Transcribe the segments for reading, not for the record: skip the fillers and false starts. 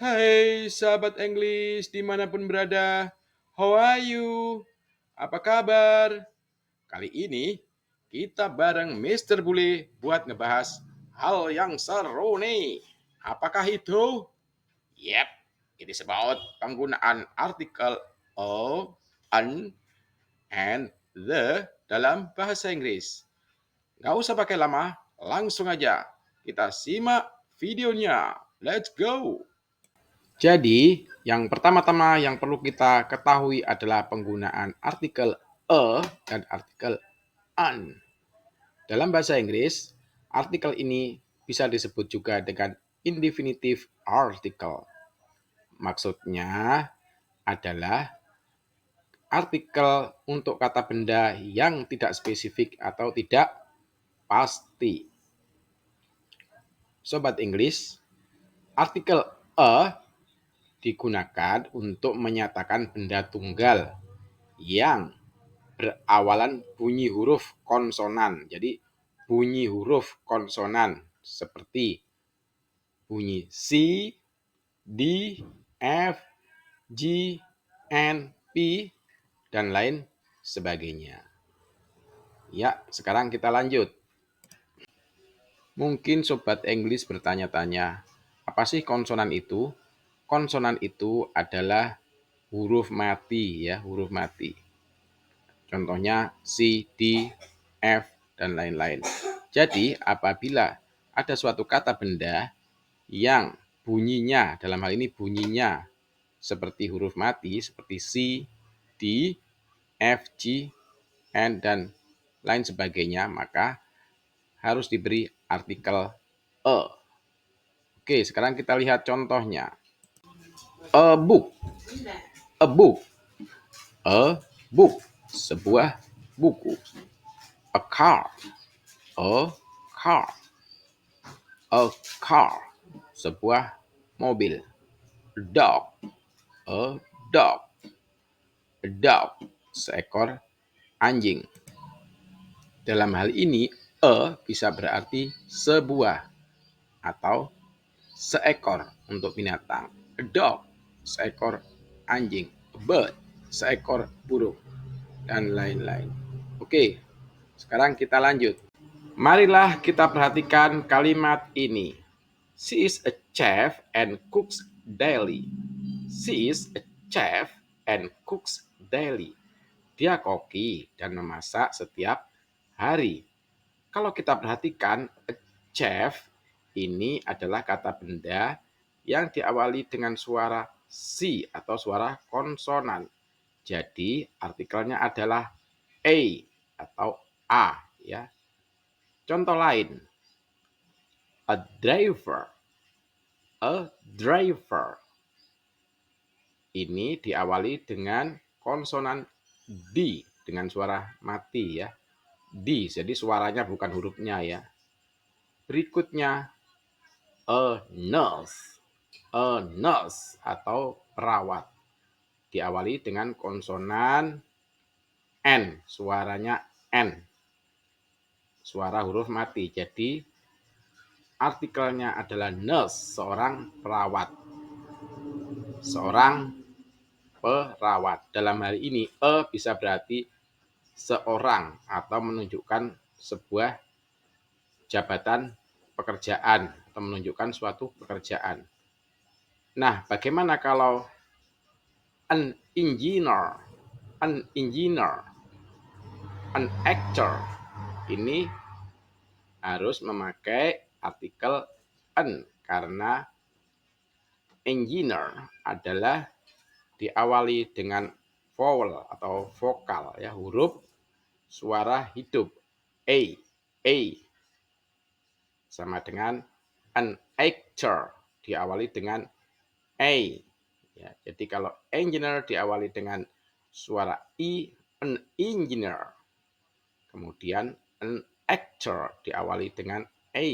Hai sahabat English dimanapun berada, how are you? Apa kabar? Kali ini kita bareng Mister Bule buat ngebahas hal yang seru nih. Apakah itu? Yep, it is about penggunaan artikel o, an, and the dalam bahasa Inggris. Nggak usah pakai lama, langsung aja kita simak videonya. Let's go! Jadi, yang pertama-tama yang perlu kita ketahui adalah penggunaan artikel a dan artikel an. Dalam bahasa Inggris, artikel ini bisa disebut juga dengan indefinitive article. Maksudnya adalah artikel untuk kata benda yang tidak spesifik atau tidak pasti. Sobat Inggris, artikel a digunakan untuk menyatakan benda tunggal yang berawalan bunyi huruf konsonan. Jadi bunyi huruf konsonan seperti bunyi C, D, F, G, N, P, dan lain sebagainya. Ya, sekarang kita lanjut. Mungkin Sobat English bertanya-tanya, apa sih konsonan itu? Konsonan itu adalah huruf mati ya, huruf mati. Contohnya C, D, F, dan lain-lain. Jadi apabila ada suatu kata benda yang bunyinya, dalam hal ini bunyinya seperti huruf mati, seperti C, D, F, G, N, dan lain sebagainya, maka harus diberi artikel E. Oke, sekarang kita lihat contohnya. A book, a book, a book, sebuah buku. A car, a car, a car, sebuah mobil. A dog, a dog, a dog, seekor anjing. Dalam hal ini, bisa berarti sebuah atau seekor untuk binatang. A dog, seekor anjing. A bird, seekor burung, dan lain-lain. Oke, sekarang kita lanjut. Marilah kita perhatikan kalimat ini. She is a chef and cooks daily. She is a chef and cooks daily. Dia koki dan memasak setiap hari. Kalau kita perhatikan, a chef ini adalah kata benda yang diawali dengan suara C atau suara konsonan. Jadi artikelnya adalah A atau A ya. Contoh lain, a driver. A driver. Ini diawali dengan konsonan D dengan suara mati ya. D, jadi suaranya bukan hurufnya ya. Berikutnya, a nurse. A nurse atau perawat. Diawali dengan konsonan N, suaranya N. Suara huruf mati. Jadi artikelnya adalah nurse, seorang perawat. Seorang perawat. Dalam hal ini, bisa berarti seorang atau menunjukkan sebuah jabatan pekerjaan atau menunjukkan suatu pekerjaan. Nah, bagaimana kalau an engineer, an engineer, an actor? Ini harus memakai artikel an karena engineer adalah diawali dengan vowel atau vokal ya, huruf suara hidup a sama dengan an actor diawali dengan a ya. Jadi kalau engineer diawali dengan suara i, an engineer. Kemudian an actor diawali dengan a.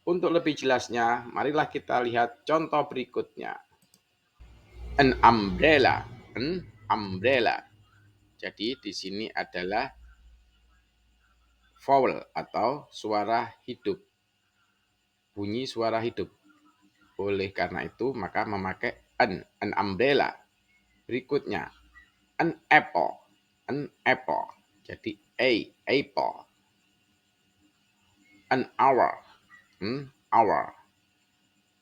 Untuk lebih jelasnya, marilah kita lihat contoh berikutnya. An umbrella, an umbrella. Jadi di sini adalah vowel atau suara hidup. Bunyi suara hidup. Oleh karena itu, maka memakai an umbrella. Berikutnya, an apple. Jadi apple. An hour, hour.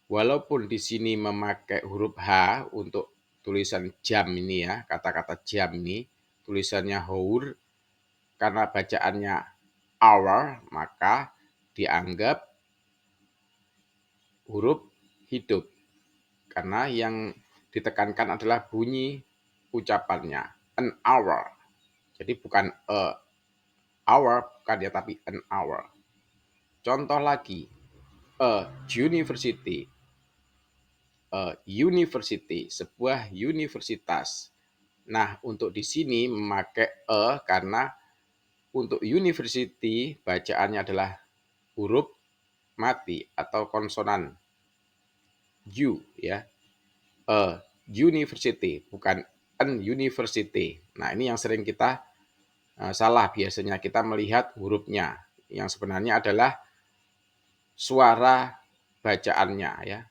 Walaupun di sini memakai huruf H untuk tulisan jam ini ya, kata-kata jam ini, tulisannya hour, karena bacaannya hour, maka dianggap huruf hidup. Karena yang ditekankan adalah bunyi ucapannya, an hour. Jadi bukan a hour, bukan ya, tapi an hour. Contoh lagi, a university. University, sebuah universitas. Nah, untuk di sini memakai karena untuk university bacaannya adalah huruf mati atau konsonan U ya. University, bukan an university. Nah, ini yang sering kita salah, biasanya kita melihat hurufnya. Yang sebenarnya adalah suara bacaannya ya.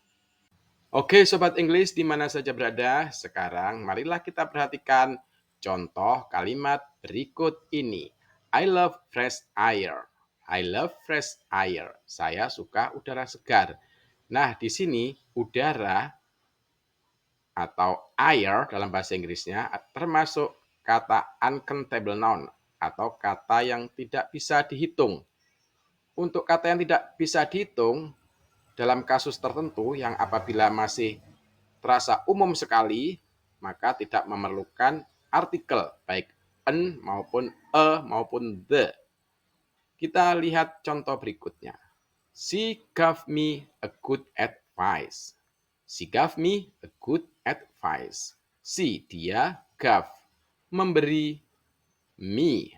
Oke, Sobat English di mana saja berada, sekarang marilah kita perhatikan contoh kalimat berikut ini. I love fresh air. I love fresh air. Saya suka udara segar. Nah, di sini udara atau air dalam bahasa Inggrisnya termasuk kata uncountable noun atau kata yang tidak bisa dihitung. Untuk kata yang tidak bisa dihitung, dalam kasus tertentu yang apabila masih terasa umum sekali, maka tidak memerlukan artikel, baik an maupun a maupun the. Kita lihat contoh berikutnya. She gave me a good advice. She gave me a good advice. She, dia, gave, memberi, me,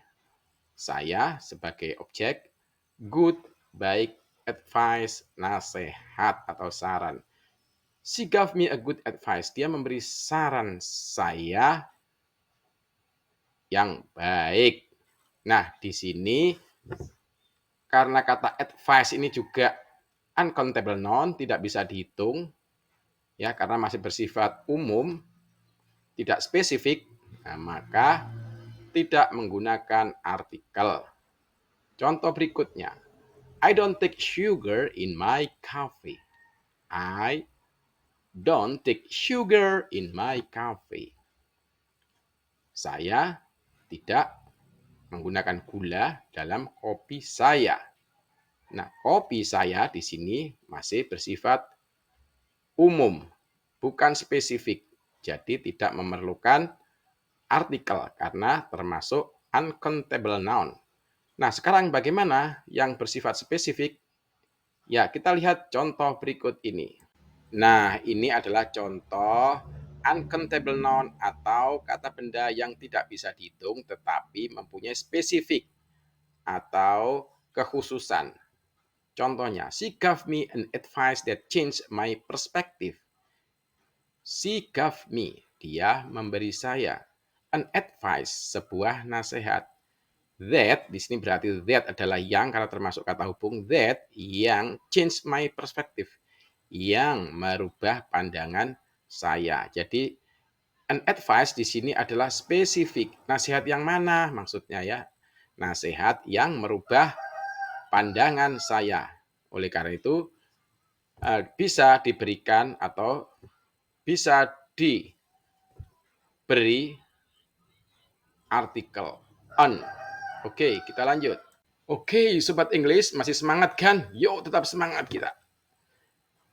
saya sebagai objek, good, baik, advice, nasihat atau saran. She gave me a good advice. Dia memberi saran saya yang baik. Nah, di sini karena kata advice ini juga uncountable noun, tidak bisa dihitung, ya karena masih bersifat umum, tidak spesifik, nah, maka tidak menggunakan artikel. Contoh berikutnya, I don't take sugar in my coffee. I don't take sugar in my coffee. Saya tidak menggunakan gula dalam kopi saya. Nah, kopi saya di sini masih bersifat umum, bukan spesifik. Jadi tidak memerlukan artikel karena termasuk uncountable noun. Nah, sekarang bagaimana yang bersifat spesifik? Ya, kita lihat contoh berikut ini. Nah, ini adalah contoh uncountable noun atau kata benda yang tidak bisa dihitung tetapi mempunyai spesifik atau kekhususan. Contohnya, she gave me an advice that changed my perspective. She gave me, dia memberi saya, an advice, sebuah nasihat. That, di sini berarti that adalah yang karena termasuk kata hubung, that yang change my perspective, yang merubah pandangan saya. Jadi an advice di sini adalah spesifik. Nasihat yang mana maksudnya ya? Nasihat yang merubah pandangan saya. Oleh karena itu bisa diberikan atau bisa diberi artikel on. Oke, kita lanjut. Oke, Sobat English, masih semangat kan? Yuk, tetap semangat kita.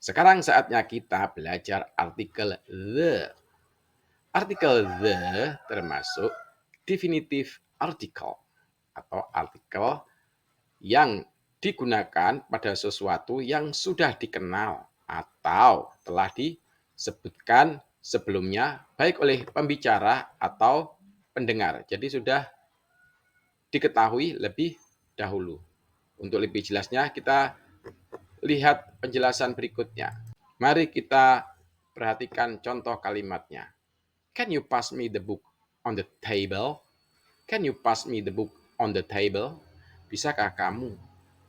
Sekarang saatnya kita belajar artikel the. Artikel the termasuk definitive article atau artikel yang digunakan pada sesuatu yang sudah dikenal atau telah disebutkan sebelumnya baik oleh pembicara atau pendengar. Jadi sudah diketahui lebih dahulu. Untuk lebih jelasnya kita lihat penjelasan berikutnya. Mari kita perhatikan contoh kalimatnya. Can you pass me the book on the table? Can you pass me the book on the table? Bisakah kamu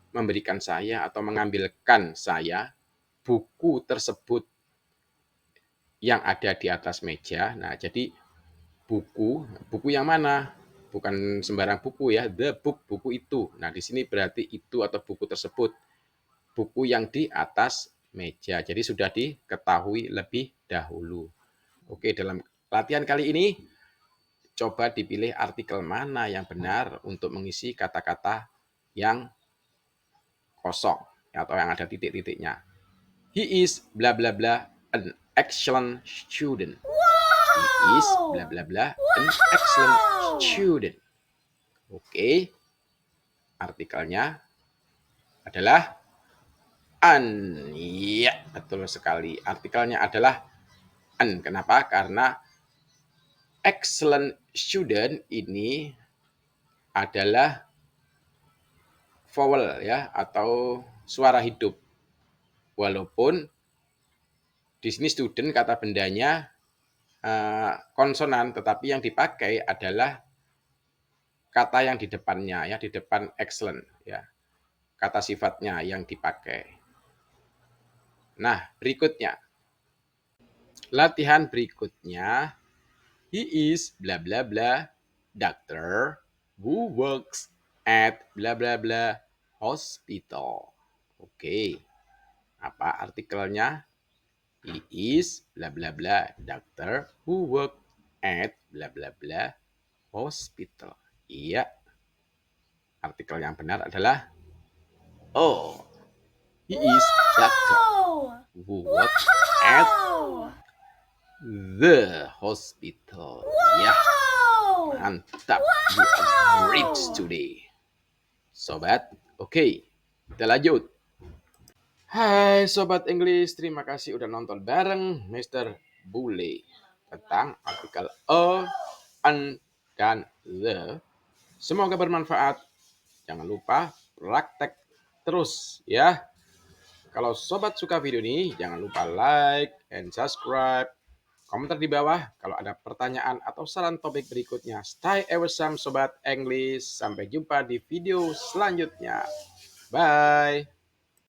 memberikan saya atau mengambilkan saya buku tersebut yang ada di atas meja. Nah, jadi buku yang mana? Bukan sembarang buku ya, the book, buku itu. Nah, di sini berarti itu atau buku tersebut, buku yang di atas meja. Jadi sudah diketahui lebih dahulu. Oke, dalam latihan kali ini, coba dipilih artikel mana yang benar untuk mengisi kata-kata yang kosong atau yang ada titik-titiknya. He is bla bla bla an excellent student. He is bla bla bla an excellent student. Oke. Artikelnya adalah an. Iya, betul sekali. Artikelnya adalah an. Kenapa? Karena excellent student ini adalah vowel ya atau suara hidup. Walaupun di sini student kata bendanya konsonan, tetapi yang dipakai adalah kata yang di depannya ya, di depan excellent ya. Kata sifatnya yang dipakai. Nah, berikutnya. Latihan berikutnya. He is bla bla bla doctor who works at bla bla bla hospital. Oke. Apa artikelnya? He is bla bla bla doctor who work at bla bla bla hospital. Iya. Artikel yang benar adalah oh, he is doctor who works at the hospital. Ya, mantap. You are great today. Sobat, oke. Kita lanjut. Hai Sobat English, terima kasih udah nonton bareng Mr. Bule tentang artikel a, an, dan the. Semoga bermanfaat. Jangan lupa praktek terus ya. Kalau Sobat suka video ini, jangan lupa like and subscribe. Komentar di bawah kalau ada pertanyaan atau saran topik berikutnya. Stay awesome Sobat English. Sampai jumpa di video selanjutnya. Bye.